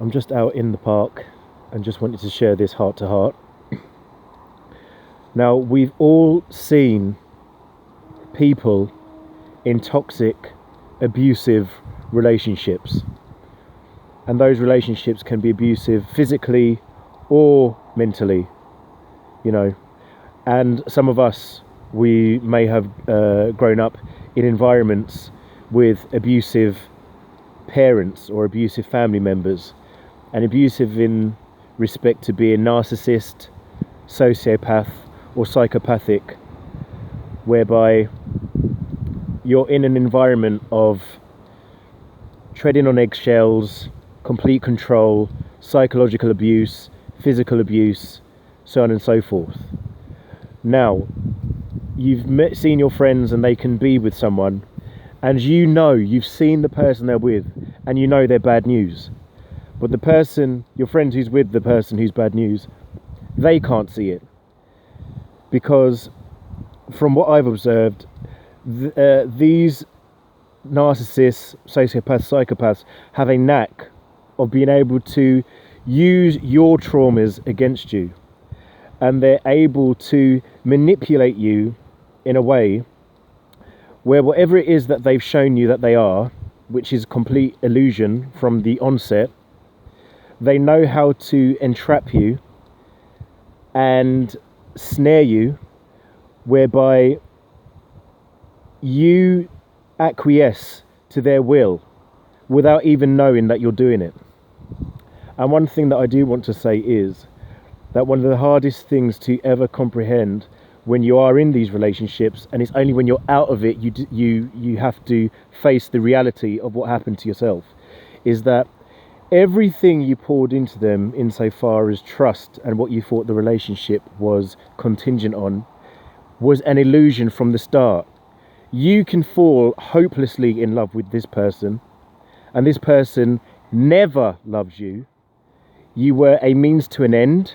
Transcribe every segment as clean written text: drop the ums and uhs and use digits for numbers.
I'm just out in the park and just wanted to share this heart to heart. Now, we've all seen people in toxic, abusive relationships. And those relationships can be abusive physically or mentally, And some of us, we may have grown up in environments with abusive parents or abusive family members, and abusive in respect to being narcissist, sociopath or psychopathic, whereby you're in an environment of treading on eggshells, complete control, psychological abuse, physical abuse, so on and so forth. Now, you've seen your friends and they can be with someone, and you've seen the person they're with, and they're bad news. But the person, your friend who's with the person who's bad news, they can't see it. Because from what I've observed, these narcissists, sociopaths, psychopaths have a knack of being able to use your traumas against you. And they're able to manipulate you in a way where whatever it is that they've shown you that they are, which is complete illusion from the onset, they know how to entrap you and snare you, whereby you acquiesce to their will without even knowing that you're doing it. And one thing that I do want to say is that one of the hardest things to ever comprehend when you are in these relationships, and it's only when you're out of it you have to face the reality of what happened to yourself, is that everything you poured into them insofar as trust and what you thought the relationship was contingent on was an illusion from the start. You can fall hopelessly in love with this person, and this person never loves you. You were a means to an end.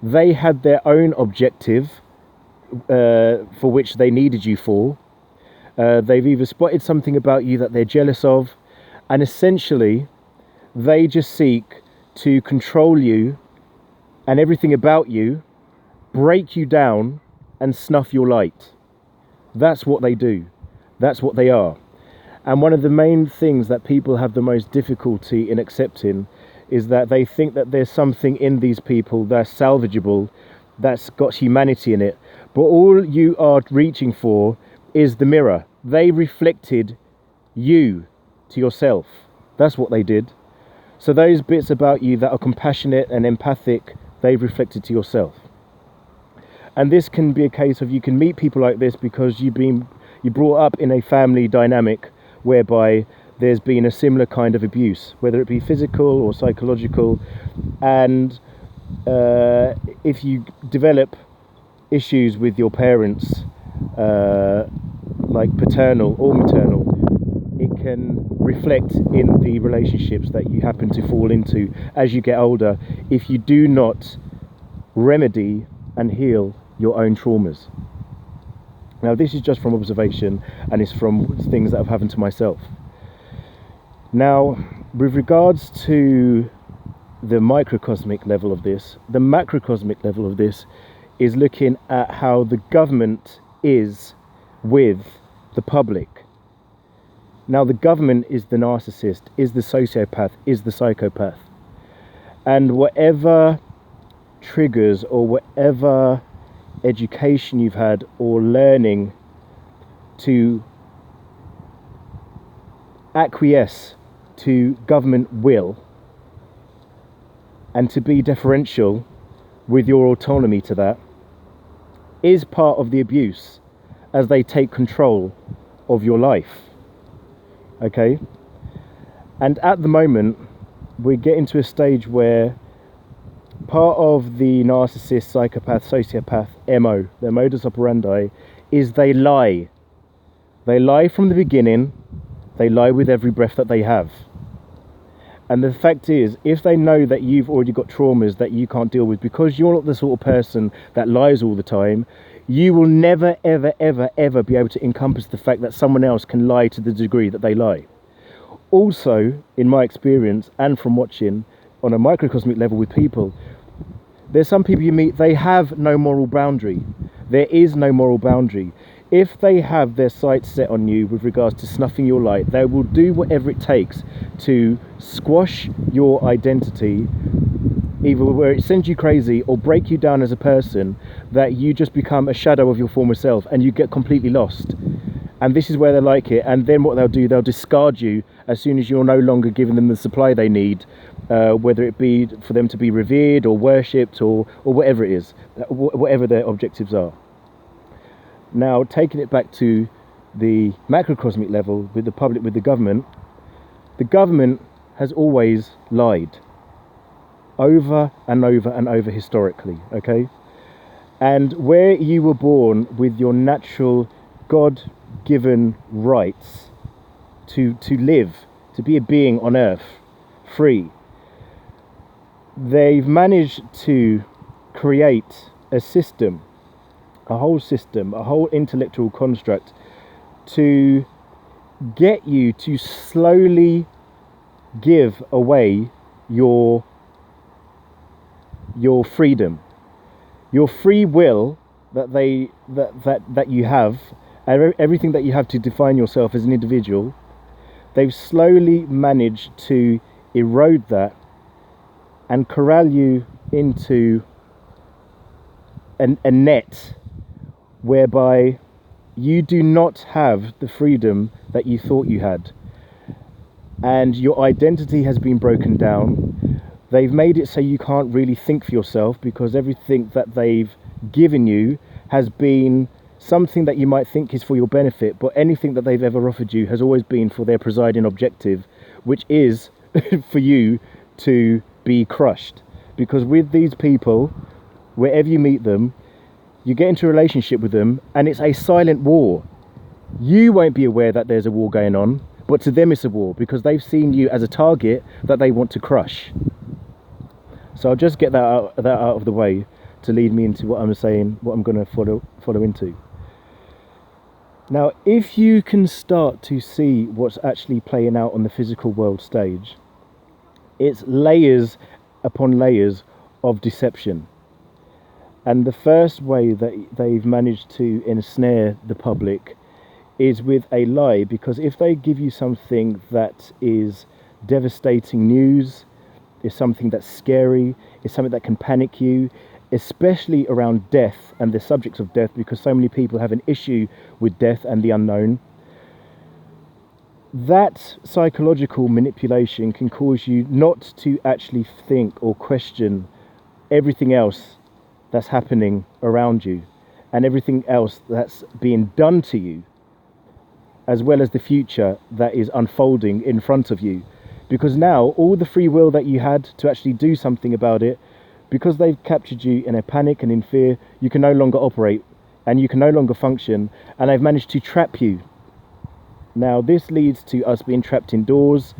They had their own objective for which they needed you for. They've either spotted something about you that they're jealous of, and essentially they just seek to control you and everything about you, break you down and snuff your light. That's what they do. That's what they are. And one of the main things that people have the most difficulty in accepting is that they think that there's something in these people that's salvageable, that's got humanity in it. But all you are reaching for is the mirror. They reflected you to yourself. That's what they did. So those bits about you that are compassionate and empathic, they've reflected to yourself. And this can be a case of, you can meet people like this because you brought up in a family dynamic whereby there's been a similar kind of abuse, whether it be physical or psychological. And if you develop issues with your parents, like paternal or maternal, it can reflect in the relationships that you happen to fall into as you get older, if you do not remedy and heal your own traumas. Now, this is just from observation, and it's from things that have happened to myself. Now, with regards to the microcosmic level of this, the macrocosmic level of this is looking at how the government is with the public. Now, the government is the narcissist, is the sociopath, is the psychopath. And whatever triggers or whatever education you've had or learning to acquiesce to government will and to be deferential with your autonomy to that is part of the abuse, as they take control of your life. Okay? And at the moment, we're getting to a stage where part of the narcissist, psychopath, sociopath MO, their modus operandi, is they lie. They lie from the beginning. They lie with every breath that they have. And the fact is, if they know that you've already got traumas that you can't deal with, because you're not the sort of person that lies all the time, you will never, ever, ever, ever be able to encompass the fact that someone else can lie to the degree that they lie. Also, in my experience and from watching, on a microcosmic level with people. There's some people you meet, they have no moral boundary. There is no moral boundary. If they have their sights set on you with regards to snuffing your light, they will do whatever it takes to squash your identity, either where it sends you crazy or break you down as a person, that you just become a shadow of your former self and you get completely lost. And this is where they like it. And then what they'll do, they'll discard you as soon as you're no longer giving them the supply they need, whether it be for them to be revered or worshipped or whatever it is, whatever their objectives are. Now, taking it back to the macrocosmic level with the public, with the government has always lied over and over and over historically, okay? And where you were born with your natural God-given rights to live, to be a being on earth, free, they've managed to create a system, a whole intellectual construct to get you to slowly give away your freedom, your free will that you have, everything that you have to define yourself as an individual. They've slowly managed to erode that and corral you into a net whereby you do not have the freedom that you thought you had, and your identity has been broken down. They've made it so you can't really think for yourself, because everything that they've given you has been something that you might think is for your benefit, but anything that they've ever offered you has always been for their presiding objective, which is for you to be crushed. Because with these people, wherever you meet them, you get into a relationship with them and it's a silent war. You won't be aware that there's a war going on, but to them it's a war, because they've seen you as a target that they want to crush. So I'll just get that out of the way to lead me into what I'm saying, what I'm going to follow into. Now, if you can start to see what's actually playing out on the physical world stage, it's layers upon layers of deception. And the first way that they've managed to ensnare the public is with a lie, because if they give you something that is devastating news, is something that's scary, is something that can panic you, especially around death and the subjects of death, because so many people have an issue with death and the unknown, that psychological manipulation can cause you not to actually think or question everything else that's happening around you and everything else that's being done to you, as well as the future that is unfolding in front of you. Because now all the free will that you had to actually do something about it, because they've captured you in a panic and in fear, you can no longer operate and you can no longer function, and they've managed to trap you. Now this leads to us being trapped indoors,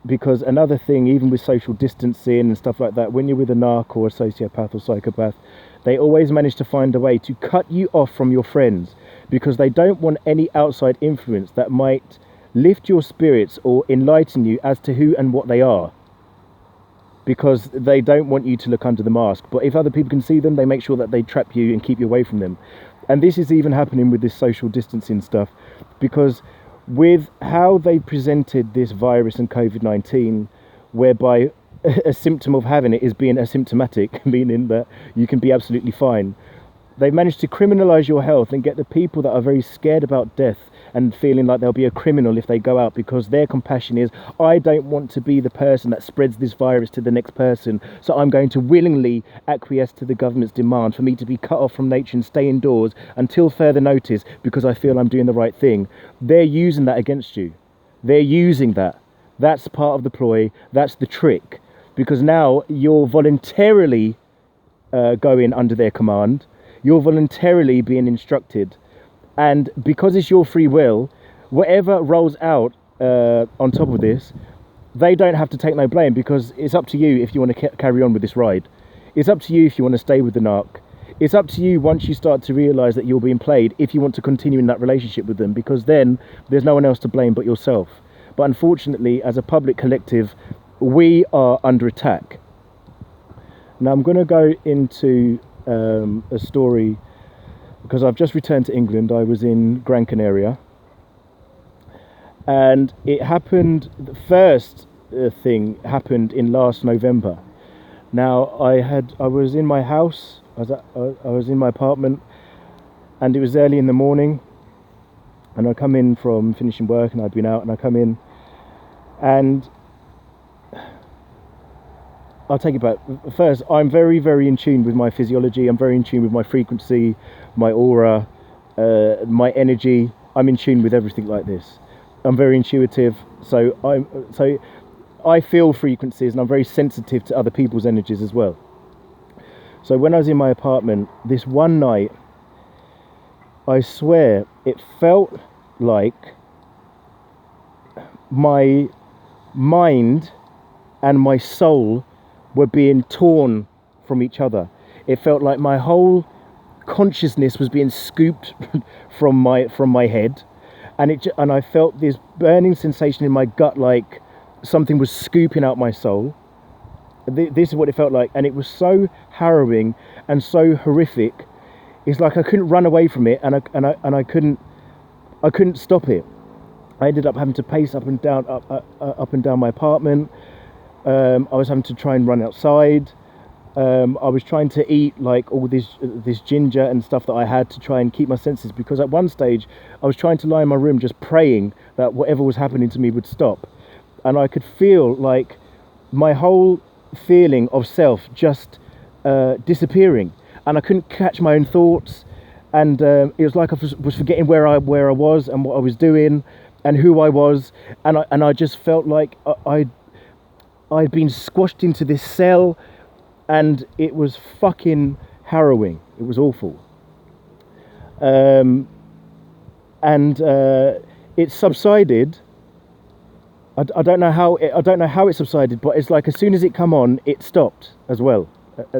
because another thing, even with social distancing and stuff like that, when you're with a narc or a sociopath or psychopath, they always manage to find a way to cut you off from your friends, because they don't want any outside influence that might lift your spirits or enlighten you as to who and what they are, because they don't want you to look under the mask. But if other people can see them, they make sure that they trap you and keep you away from them. And this is even happening with this social distancing stuff, because with how they presented this virus and COVID-19, whereby a symptom of having it is being asymptomatic, meaning that you can be absolutely fine, they've managed to criminalize your health and get the people that are very scared about death and feeling like they'll be a criminal if they go out, because their compassion is, I don't want to be the person that spreads this virus to the next person, so I'm going to willingly acquiesce to the government's demand for me to be cut off from nature and stay indoors until further notice, because I feel I'm doing the right thing. They're using that against you. They're using that. That's part of the ploy. That's the trick, because now you're voluntarily going under their command. You're voluntarily being instructed. And because it's your free will, whatever rolls out on top of this, they don't have to take no blame, because it's up to you if you want to carry on with this ride. It's up to you if you want to stay with the narc. It's up to you once you start to realise that you're being played, if you want to continue in that relationship with them, because then there's no one else to blame but yourself. But unfortunately, as a public collective, we are under attack. Now I'm going to go into a story because I've just returned to England. I was in Gran Canaria, and it happened. The first thing happened in last November. Now I was in my house. I was in my apartment, and it was early in the morning. And I come in from finishing work, and I'd been out, and I come in, and I'll take it back. First, I'm very, very in tune with my physiology. I'm very in tune with my frequency, my aura, my energy. I'm in tune with everything like this. I'm very intuitive, so I feel frequencies, and I'm very sensitive to other people's energies as well. So when I was in my apartment this one night, I swear it felt like my mind and my soul were being torn from each other. It felt like my whole consciousness was being scooped from my head, and I felt this burning sensation in my gut, like something was scooping out my soul. This is what it felt like, and it was so harrowing and so horrific. It's like I couldn't run away from it, and I couldn't stop it. I ended up having to pace up and down my apartment. I was having to try and run outside. I was trying to eat like all this ginger and stuff that I had to try and keep my senses, because at one stage I was trying to lie in my room just praying that whatever was happening to me would stop. And I could feel like my whole feeling of self just disappearing, and I couldn't catch my own thoughts, and it was like I was forgetting where I was and what I was doing and who I was, and I just felt like I'd been squashed into this cell, and it was fucking harrowing. It was awful. And it subsided. I don't know how it subsided, but it's like as soon as it come on, it stopped as well.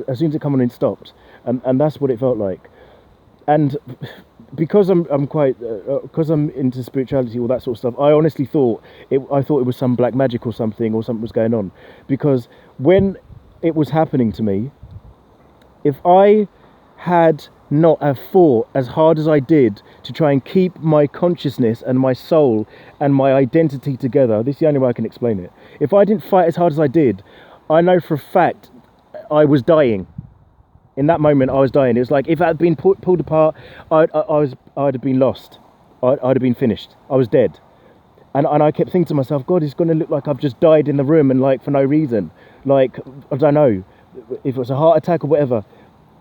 As soon as it come on, it stopped, and that's what it felt like. And because I'm into spirituality, all that sort of stuff, I honestly thought it was some black magic or something was going on, because when it was happening to me, if I had not have fought as hard as I did to try and keep my consciousness and my soul and my identity together, this is the only way I can explain it. If I didn't fight as hard as I did, I know for a fact I was dying. In that moment, I was dying. It was like if I had been pulled apart, I'd have been lost. I'd have been finished. I was dead. And I kept thinking to myself, God, it's going to look like I've just died in the room, and like for no reason. Like, I don't know if it was a heart attack or whatever.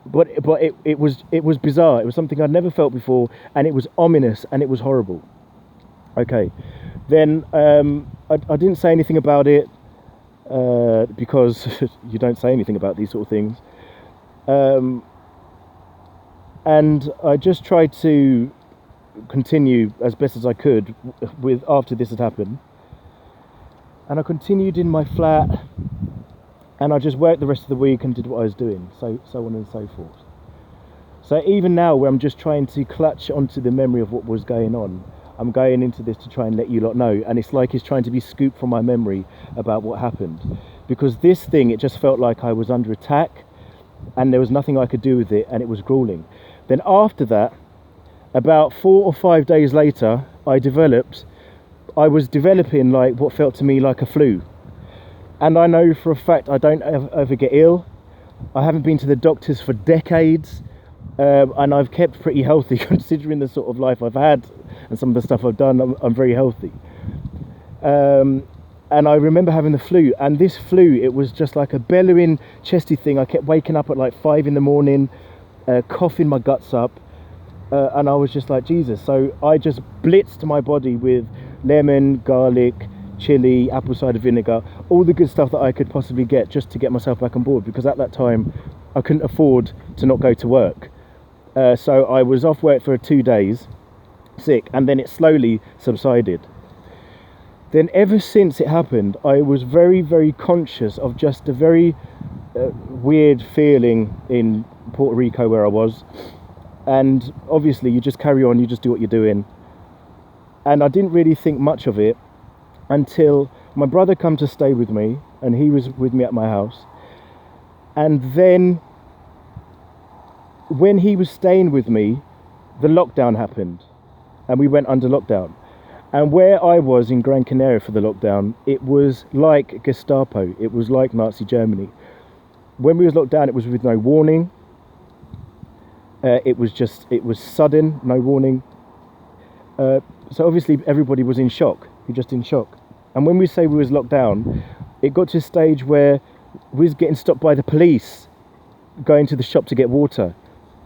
But it was bizarre. It was something I'd never felt before, and it was ominous, and it was horrible. Okay, then I didn't say anything about it because you don't say anything about these sort of things. And I just tried to continue as best as I could with after this had happened, and I continued in my flat, and I just worked the rest of the week and did what I was doing, so on and so forth. So even now, where I'm just trying to clutch onto the memory of what was going on, I'm going into this to try and let you lot know, and it's like it's trying to be scooped from my memory about what happened, because this thing, it just felt like I was under attack, and there was nothing I could do with it, and it was grueling. Then after that, about 4 or 5 days later, I was developing like what felt to me like a flu. And I know for a fact I don't ever get ill. I haven't been to the doctors for decades, and I've kept pretty healthy considering the sort of life I've had and some of the stuff I've done. I'm very healthy. And I remember having the flu, and this flu, it was just like a bellowing, chesty thing. I kept waking up at like 5 in the morning, coughing my guts up, and I was just like, Jesus. So I just blitzed my body with lemon, garlic, chili, apple cider vinegar, all the good stuff that I could possibly get just to get myself back on board, because at that time I couldn't afford to not go to work. So I was off work for 2 days, sick, and then it slowly subsided. Then ever since it happened, I was very, very conscious of just a very weird feeling in Puerto Rico where I was. And obviously you just carry on, you just do what you're doing. And I didn't really think much of it until my brother come to stay with me, and he was with me at my house. And then when he was staying with me, the lockdown happened, and we went under lockdown. And where I was in Gran Canaria for the lockdown, it was like Gestapo. It was like Nazi Germany. When we was locked down, it was with no warning. It was sudden, no warning. So obviously everybody was in shock. You're just in shock. And when we say we was locked down, it got to a stage where we was getting stopped by the police going to the shop to get water.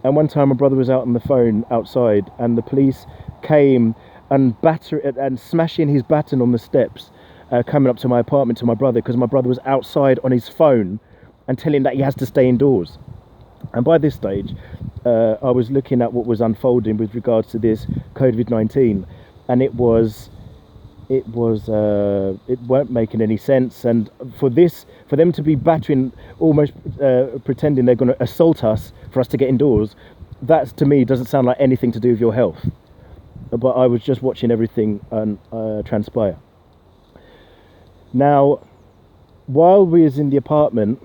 And one time my brother was out on the phone outside, and the police came and smashing his baton on the steps, coming up to my apartment to my brother, because my brother was outside on his phone and telling him that he has to stay indoors. And by this stage, I was looking at what was unfolding with regards to this COVID-19, and it weren't making any sense. And for them to be battering, almost pretending they're going to assault us for us to get indoors, that to me doesn't sound like anything to do with your health. But I was just watching everything transpire. Now, while we was in the apartment,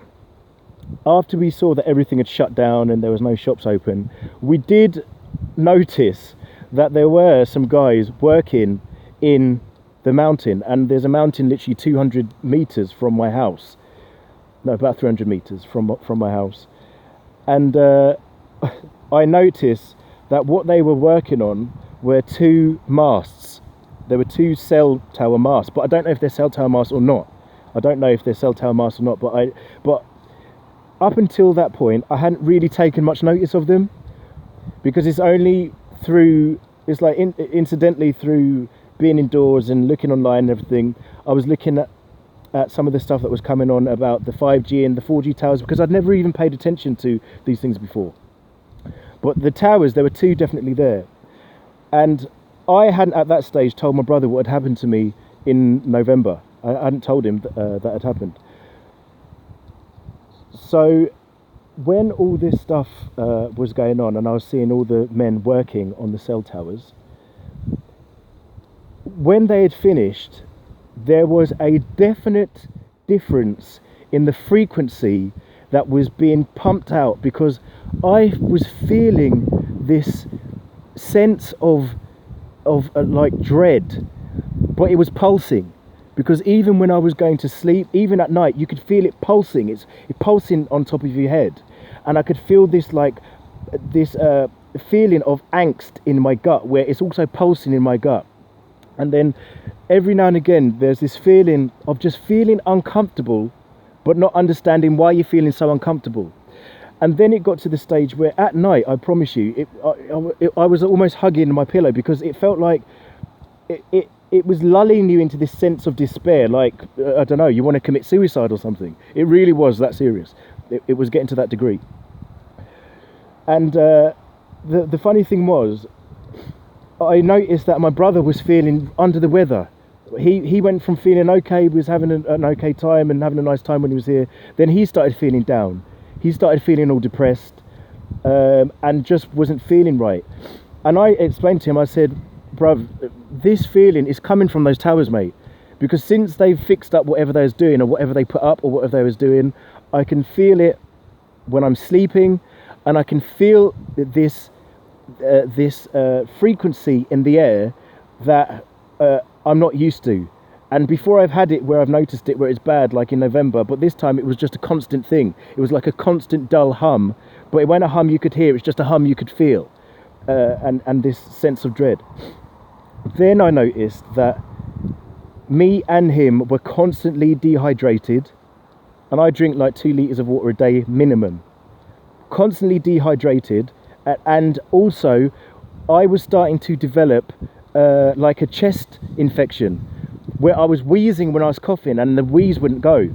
after we saw that everything had shut down and there was no shops open, we did notice that there were some guys working in the mountain, and there's a mountain literally 200 meters from my house. No, about 300 meters from my house. And I noticed that what they were working on were two masts. There were two cell tower masts, but I don't know if they're cell tower masts or not. But up until that point, I hadn't really taken much notice of them, because it's only through, incidentally through being indoors and looking online and everything, I was looking at some of the stuff that was coming on about the 5G and the 4G towers, because I'd never even paid attention to these things before. But the towers, there were two definitely there. And I hadn't at that stage told my brother what had happened to me in November. I hadn't told him that had happened. So when all this stuff was going on, and I was seeing all the men working on the cell towers, when they had finished, there was a definite difference in the frequency that was being pumped out, because I was feeling this sense of like dread, but it was pulsing, because even when I was going to sleep, even at night, you could feel it pulsing. It's pulsing on top of your head, and I could feel this feeling of angst in my gut, where it's also pulsing in my gut. And then every now and again, there's this feeling of just feeling uncomfortable, but not understanding why you're feeling so uncomfortable. And then it got to the stage where at night, I promise you, I was almost hugging my pillow, because it felt like it was lulling you into this sense of despair, like, I don't know, you want to commit suicide or something. It really was that serious. It was getting to that degree. And the funny thing was, I noticed that my brother was feeling under the weather. He went from feeling okay, he was having an okay time and having a nice time when he was here. Then he started feeling down. He started feeling all depressed, and just wasn't feeling right. And I explained to him, I said, bruv, this feeling is coming from those towers, mate. Because since they've fixed up whatever they was doing, or whatever they put up, or whatever they was doing, I can feel it when I'm sleeping, and I can feel this frequency in the air that I'm not used to. And before I've had it where I've noticed it where it's bad, like in November, but this time it was just a constant thing. It was like a constant dull hum, but it wasn't a hum you could hear, it's just a hum you could feel, and this sense of dread. Then I noticed that me and him were constantly dehydrated, and I drink like 2 litres of water a day minimum. Constantly dehydrated, and also I was starting to develop like a chest infection, where I was wheezing when I was coughing, and the wheeze wouldn't go.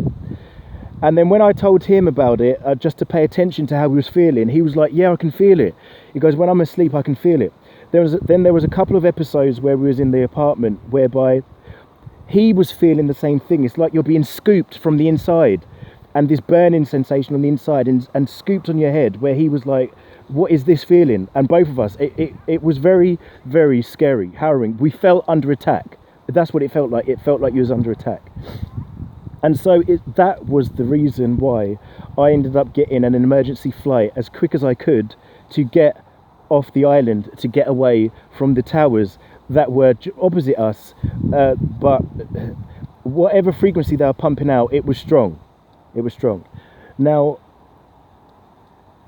And then when I told him about it, just to pay attention to how he was feeling, he was like, yeah, I can feel it. He goes, when I'm asleep, I can feel it. There was a couple of episodes where we was in the apartment whereby he was feeling the same thing. It's like you're being scooped from the inside, and this burning sensation on the inside, and scooped on your head, where he was like, what is this feeling? And both of us, it was very, very scary, harrowing. We felt under attack. That's what it felt like. It felt like you was under attack. And so that was the reason why I ended up getting an emergency flight as quick as I could to get off the island, to get away from the towers that were opposite us. But whatever frequency they were pumping out, it was strong. It was strong. Now,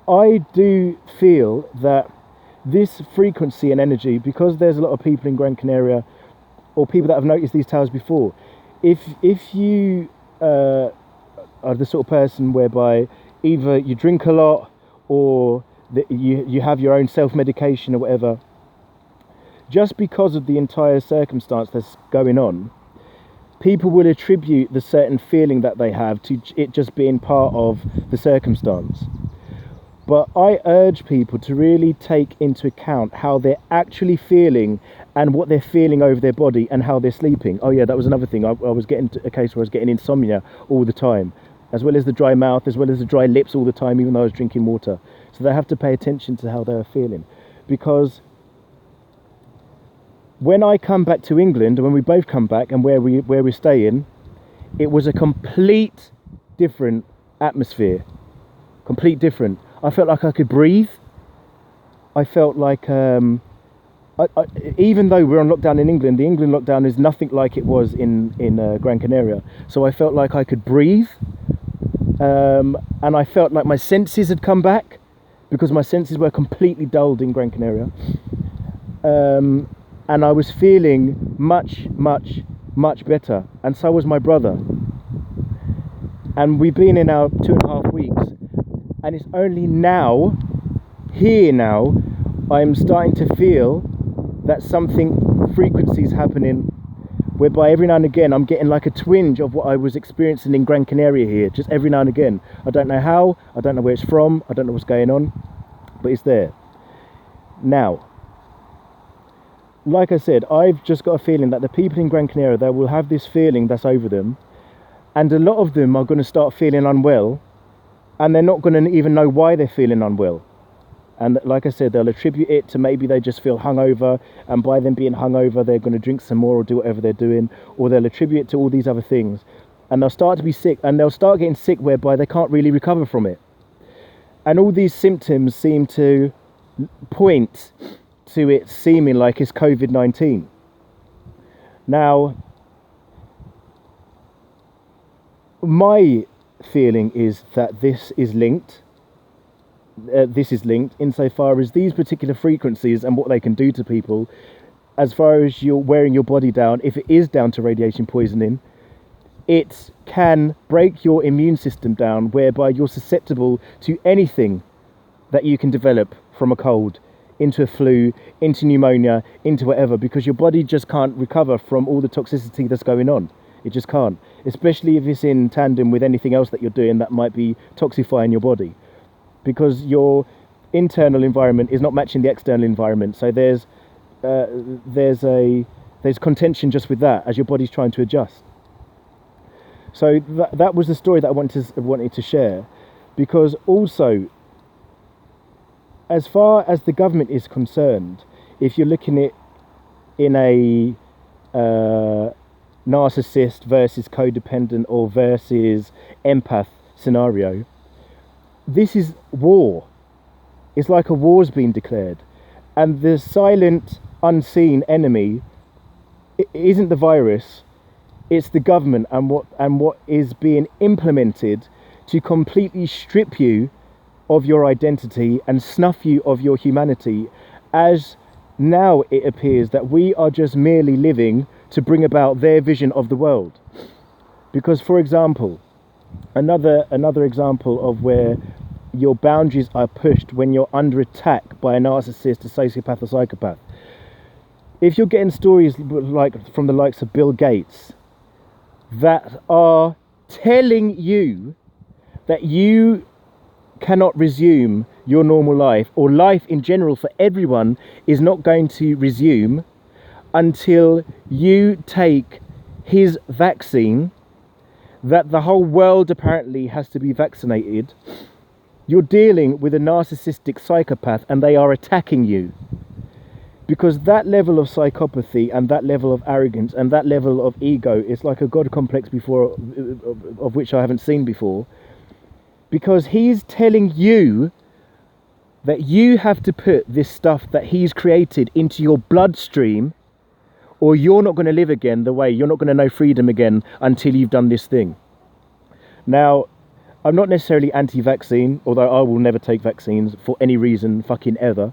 I do feel that this frequency and energy, because there's a lot of people in Gran Canaria, or people that have noticed these towers before, if you are the sort of person whereby either you drink a lot or that you have your own self-medication or whatever, just because of the entire circumstance that's going on, people will attribute the certain feeling that they have to it just being part of the circumstance. But I urge people to really take into account how they're actually feeling and what they're feeling over their body and how they're sleeping. Oh yeah, that was another thing. I was getting to a case where I was getting insomnia all the time, as well as the dry mouth, as well as the dry lips all the time, even though I was drinking water. So they have to pay attention to how they're feeling. Because when I come back to England, and when we both come back and where we're staying, it was a complete different atmosphere. Complete different. I felt like I could breathe. I felt like, even though we're on lockdown in England, the England lockdown is nothing like it was in Gran Canaria. So I felt like I could breathe. And I felt like my senses had come back, because my senses were completely dulled in Gran Canaria. And I was feeling much, much, much better. And so was my brother. And we've been in our 2.5 weeks. And it's only now, I'm starting to feel that something, frequencies happening, whereby every now and again I'm getting like a twinge of what I was experiencing in Gran Canaria here, just every now and again. I don't know how, I don't know where it's from, I don't know what's going on, but it's there. Now, like I said, I've just got a feeling that the people in Gran Canaria, they will have this feeling that's over them, and a lot of them are going to start feeling unwell, and they're not going to even know why they're feeling unwell. And like I said, they'll attribute it to maybe they just feel hungover, and by them being hungover, they're going to drink some more or do whatever they're doing, or they'll attribute it to all these other things. And they'll start to be sick, and they'll start getting sick whereby they can't really recover from it. And all these symptoms seem to point to it seeming like it's COVID-19. Now, my feeling is that this is linked. This is linked insofar as these particular frequencies and what they can do to people, as far as you're wearing your body down, if it is down to radiation poisoning, it can break your immune system down, whereby you're susceptible to anything that you can develop, from a cold into a flu, into pneumonia, into whatever, because your body just can't recover from all the toxicity that's going on. It just can't, especially if it's in tandem with anything else that you're doing that might be toxifying your body, because your internal environment is not matching the external environment. So there's contention just with that, as your body's trying to adjust. So that was the story that I wanted to share, because also, as far as the government is concerned, if you're looking at in a narcissist versus codependent or versus empath scenario, this is war. It's like a war's been declared, and the silent, unseen enemy isn't the virus, it's the government and what is being implemented to completely strip you of your identity and snuff you of your humanity, as now it appears that we are just merely living to bring about their vision of the world. Because, for example, another example of where your boundaries are pushed when you're under attack by a narcissist, a sociopath or psychopath. If you're getting stories like from the likes of Bill Gates that are telling you that you cannot resume your normal life, or life in general for everyone is not going to resume until you take his vaccine, that the whole world apparently has to be vaccinated. You're dealing with a narcissistic psychopath and they are attacking you. Because that level of psychopathy and that level of arrogance and that level of ego is like a god complex before, of which I haven't seen before. Because he's telling you that you have to put this stuff that he's created into your bloodstream, or you're not going to live again the way, you're not going to know freedom again until you've done this thing. Now, I'm not necessarily anti-vaccine, although I will never take vaccines for any reason fucking ever.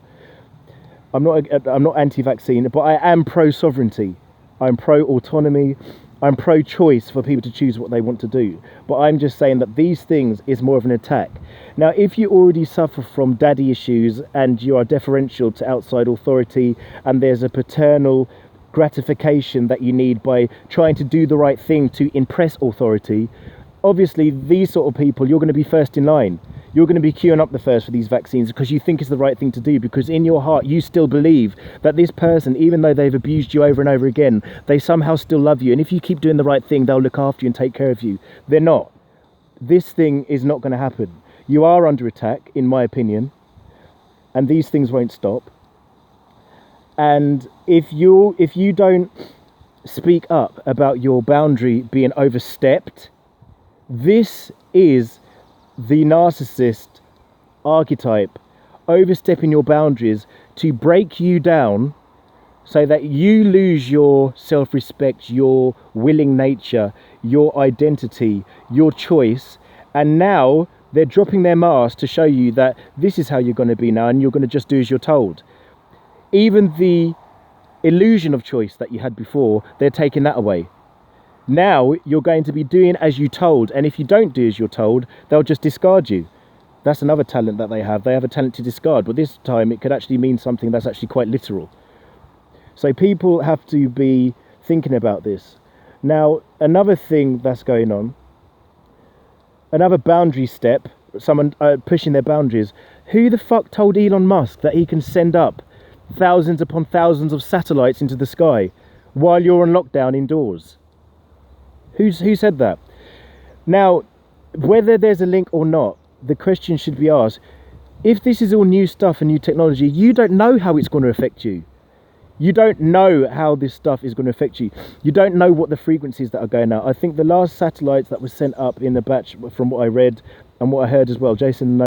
I'm not anti-vaccine, but I am pro-sovereignty. I'm pro-autonomy. I'm pro-choice for people to choose what they want to do. But I'm just saying that these things is more of an attack. Now, if you already suffer from daddy issues and you are deferential to outside authority and there's a paternal gratification that you need by trying to do the right thing to impress authority, obviously these sort of people, you're going to be first in line. You're going to be queuing up the first for these vaccines because you think it's the right thing to do, because in your heart you still believe that this person, even though they've abused you over and over again, they somehow still love you, and if you keep doing the right thing they'll look after you and take care of you. They're not. This thing is not going to happen. You are under attack, in my opinion, and these things won't stop. And if you don't speak up about your boundary being overstepped, this is the narcissist archetype, overstepping your boundaries to break you down so that you lose your self-respect, your willing nature, your identity, your choice. And now they're dropping their mask to show you that this is how you're going to be now, and you're going to just do as you're told. Even the illusion of choice that you had before, they're taking that away. Now you're going to be doing as you're told, and if you don't do as you're told, they'll just discard you. That's another talent that they have. They have a talent to discard, but this time it could actually mean something that's actually quite literal. So people have to be thinking about this. Now, another thing that's going on, another boundary step, someone pushing their boundaries. Who the fuck told Elon Musk that he can send up thousands upon thousands of satellites into the sky while you're on lockdown indoors? Who said that? Now, whether there's a link or not, the question should be asked, if this is all new stuff and new technology, you don't know how it's going to affect you. You don't know how this stuff is going to affect you. You don't know what the frequencies that are going out. I think the last satellites that were sent up in the batch, from what I read and what I heard as well, Jason